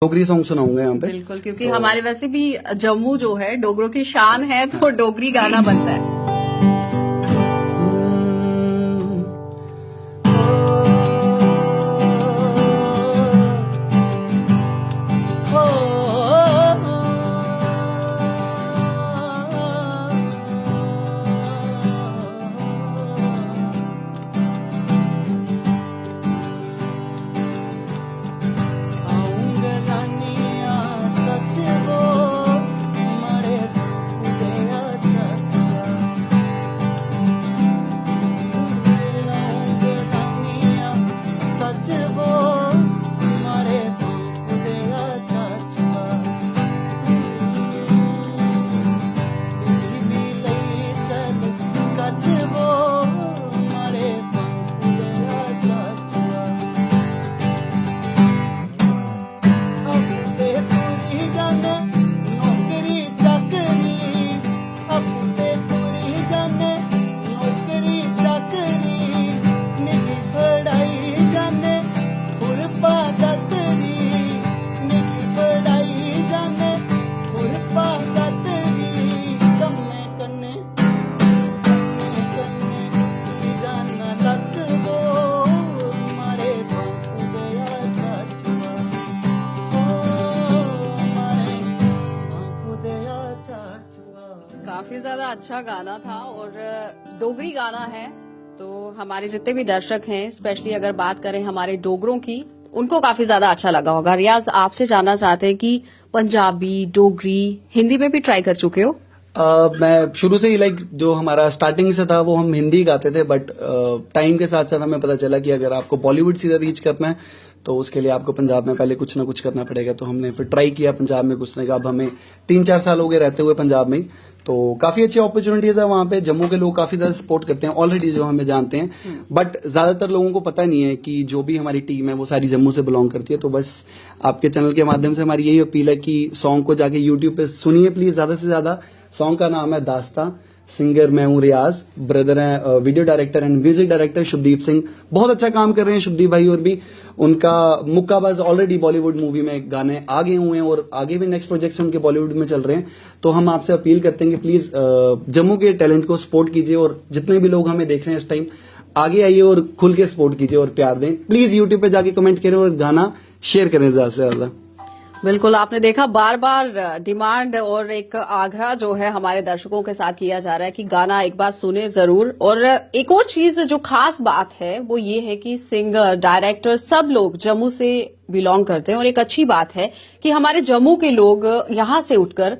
Dogri song सुनाऊंगा यहाँ पे। बिल्कुल, क्योंकि हमारे वैसे भी जम्मू जो है डोगरों की शान है, तो डोगरी गाना बनता है। काफी ज्यादा अच्छा गाना था और डोगरी गाना है, तो हमारे जितने भी दर्शक हैं, स्पेशली अगर बात करें हमारे डोगरों की, उनको काफी ज्यादा अच्छा लगा होगा। रियाज, आपसे जानना चाहते हैं कि पंजाबी, डोगरी, हिंदी में भी ट्राई कर चुके हो? मैं शुरू से ही जो हमारा स्टार्टिंग से था वो हम हिंदी गाते थे, बट टाइम के साथ साथ हमें पता चला कि अगर आपको बॉलीवुड सीधा रीच करना है तो उसके लिए आपको पंजाब में पहले कुछ ना कुछ करना पड़ेगा। तो हमने फिर ट्राई किया पंजाब में कुछ ना। अब हमें 3-4 साल हो गए रहते हुए पंजाब में, तो काफी अच्छी अपॉर्चुनिटीज है वहां पे। जम्मू के लोग काफी ज्यादा सपोर्ट करते हैं ऑलरेडी, जो हमें जानते हैं, बट ज्यादातर लोगों को पता नहीं है कि जो भी हमारी टीम है वो सारी जम्मू से बिलोंग करती है। तो बस आपके चैनल के माध्यम से हमारी यही अपील है कि सॉन्ग को जाके यूट्यूब पे सुनिए प्लीज, ज्यादा से ज्यादा। सॉन्ग का नाम है दास्तां, सिंगर मैं हूं रियाज, ब्रदर है video director and music director Shubhdeep Singh. बहुत अच्छा काम कर रहे हैं शुभदीप भाई, और भी उनका मुक्काबाज ऑलरेडी बॉलीवुड मूवी में गाने आ गए हुए हैं और आगे भी नेक्स्ट प्रोजेक्ट्स उनके बॉलीवुड में चल रहे हैं। तो हम आपसे अपील करते हैं कि प्लीज जम्मू के टैलेंट को सपोर्ट कीजिए, और जितने भी लोग हमें देख रहे हैं इस टाइम, आगे आइए और खुल के सपोर्ट कीजिए और प्यार दें। प्लीज यूट्यूब पे जाके कमेंट करें और गाना शेयर करें ज्यादा से ज्यादा। बिल्कुल, आपने देखा बार बार डिमांड और एक आग्रह जो है हमारे दर्शकों के साथ किया जा रहा है कि गाना एक बार सुने जरूर। और एक और चीज जो खास बात है वो ये है कि सिंगर, डायरेक्टर सब लोग जम्मू से बिलोंग करते हैं, और एक अच्छी बात है कि हमारे जम्मू के लोग यहां से उठकर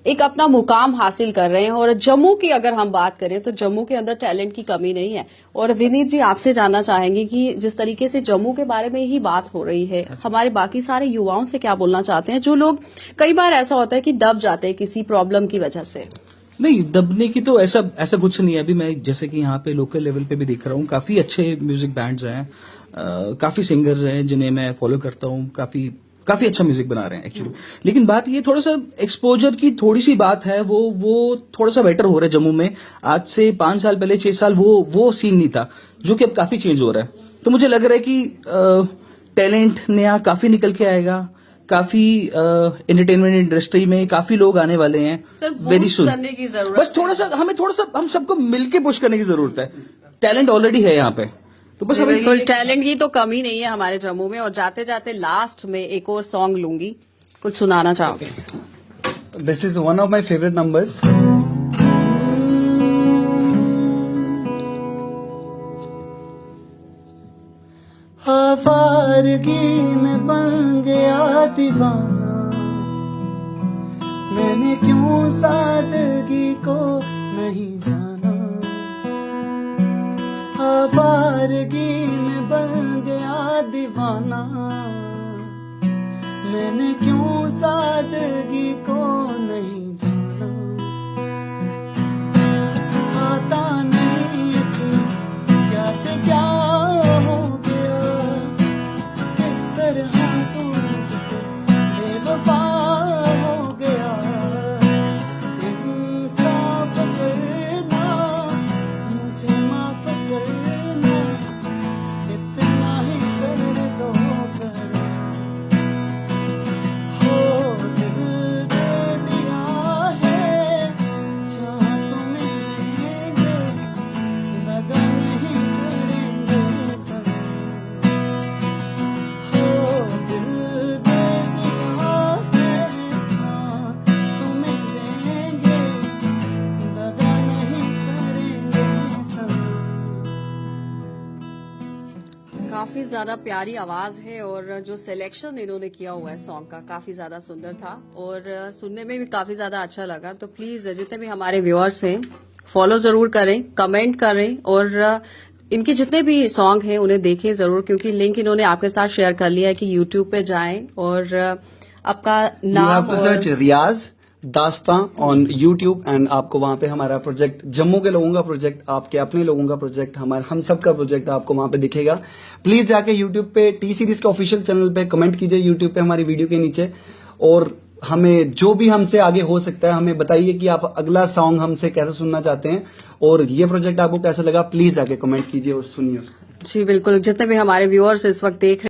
एक अपना मुकाम हासिल कर रहे हैं। और जम्मू की अगर हम बात करें तो जम्मू के अंदर टैलेंट की कमी नहीं है। और विनीत जी, आपसे जानना चाहेंगे कि जिस तरीके से जम्मू के बारे में ही बात हो रही है, हमारे बाकी सारे युवाओं से क्या बोलना चाहते हैं, जो लोग कई बार ऐसा होता है कि दब जाते हैं किसी प्रॉब्लम की वजह से? नहीं, दबने की तो ऐसा कुछ नहीं है। अभी मैं जैसे कि यहाँ पे लोकल लेवल पे भी देख रहा हूँ, काफी अच्छे म्यूजिक बैंड्स हैं, काफी सिंगर्स हैं जिन्हें मैं फॉलो करता हूँ, काफी अच्छा म्यूजिक बना रहे हैं एक्चुअली। लेकिन बात ये थोड़ा सा एक्सपोजर की थोड़ी सी बात है, वो थोड़ा सा बेटर हो रहा है जम्मू में। आज से 5 साल पहले, 6 साल वो सीन नहीं था, जो कि अब काफी चेंज हो रहा है। तो मुझे लग रहा है कि टैलेंट नया काफी निकल के आएगा, काफी एंटरटेनमेंट इंडस्ट्री में काफी लोग आने वाले हैं वेरी सुन। बस हमें हम सबको मिलके पुश करने की जरूरत है। टैलेंट ऑलरेडी है यहाँ पे, तो बस बिल्कुल, टैलेंट की तो कमी नहीं है हमारे जम्मू में। और जाते जाते लास्ट में एक और सॉन्ग लूंगी, कुछ सुनाना चाहोगे? This is one of my favourite numbers. आवारगी में बन गया दीवाना, मैंने क्यों सादगी को नहीं जाना। आवारगी में बन गया दीवाना, मैंने क्यों सादगी को नहीं जाना। आता नहीं कि क्या से क्या हो गया, किस तरह तू मुझसे बेवफा हो गया। इंसाफ करना, मुझे माफ करना, इतना ही कर दो कर। ज्यादा प्यारी आवाज है और जो सिलेक्शन इन्होंने किया हुआ है सॉन्ग का काफी ज्यादा सुंदर था और सुनने में भी काफी ज्यादा अच्छा लगा। तो प्लीज जितने भी हमारे व्यूअर्स हैं फॉलो जरूर करें, कमेंट करें और इनके जितने भी सॉन्ग हैं उन्हें देखें जरूर, क्योंकि लिंक इन्होंने आपके साथ शेयर कर लिया है कि यूट्यूब पे जाएं और आपका नाम और search Riyaz Dastan on YouTube and आपको वहां पे हमारा प्रोजेक्ट, जम्मू के लोगों का प्रोजेक्ट, आपके अपने लोगों का प्रोजेक्ट, हमारे हम सब का प्रोजेक्ट आपको वहां पे दिखेगा। प्लीज जाके यूट्यूब पे टी सीरीज के ऑफिशियल चैनल पे कमेंट कीजिए यूट्यूब पे हमारी वीडियो के नीचे, और हमें जो भी हमसे आगे हो सकता है हमें बताइए कि आप अगला सॉन्ग हमसे कैसे सुनना चाहते हैं और ये प्रोजेक्ट आपको कैसा लगा। प्लीज जाके कमेंट कीजिए और सुनिए उसको। जी बिल्कुल, जितने भी हमारे व्यूअर्स इस वक्त देख रहे